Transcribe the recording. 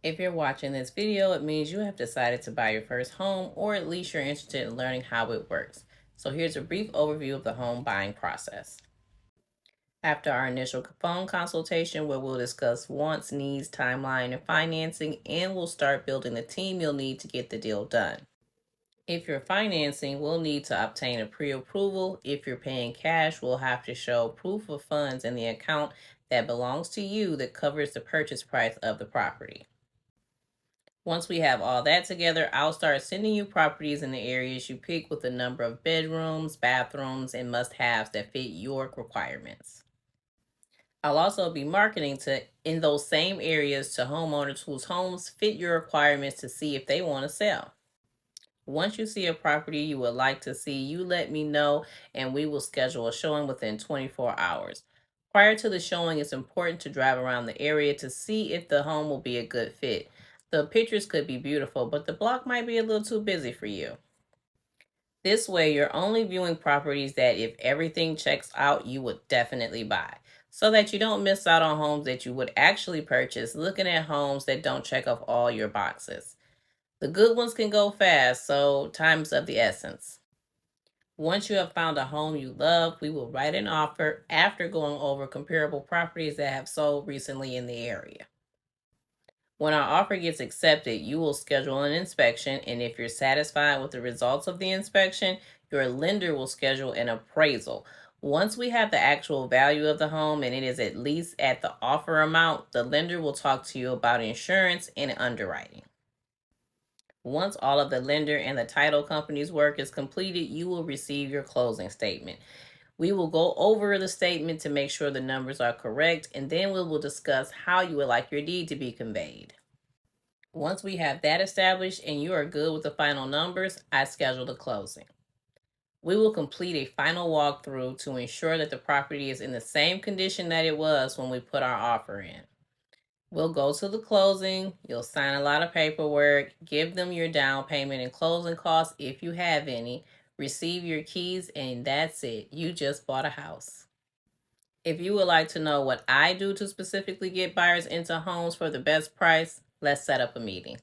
If you're watching this video, it means you have decided to buy your first home, or at least you're interested in learning how it works. So here's a brief overview of the home buying process. After our initial phone consultation, where we'll discuss wants, needs, timeline, and financing, and we'll start building the team you'll need to get the deal done. If you're financing, we'll need to obtain a pre-approval. If you're paying cash, we'll have to show proof of funds in the account that belongs to you that covers the purchase price of the property. Once we have all that together, I'll start sending you properties in the areas you pick with a number of bedrooms, bathrooms, and must-haves that fit your requirements. I'll also be marketing to in those same areas to homeowners whose homes fit your requirements to see if they want to sell. Once you see a property you would like to see, you let me know and we will schedule a showing within 24 hours. Prior to the showing, it's important to drive around the area to see if the home will be a good fit. The pictures could be beautiful, but the block might be a little too busy for you. This way, you're only viewing properties that, if everything checks out, you would definitely buy, so that you don't miss out on homes that you would actually purchase looking at homes that don't check off all your boxes. The good ones can go fast, so time's of the essence. Once you have found a home you love, we will write an offer after going over comparable properties that have sold recently in the area. When our offer gets accepted, you will schedule an inspection, and if you're satisfied with the results of the inspection, your lender will schedule an appraisal. Once we have the actual value of the home and it is at least at the offer amount, the lender will talk to you about insurance and underwriting. Once all of the lender and the title company's work is completed, you will receive your closing statement. We will go over the statement to make sure the numbers are correct, and then we will discuss how you would like your deed to be conveyed. Once we have that established and you are good with the final numbers, I schedule the closing. We will complete a final walkthrough to ensure that the property is in the same condition that it was when we put our offer in. We'll go to the closing. You'll sign a lot of paperwork, give them your down payment and closing costs if you have any, receive your keys, and that's it. You just bought a house. If you would like to know what I do to specifically get buyers into homes for the best price, let's set up a meeting.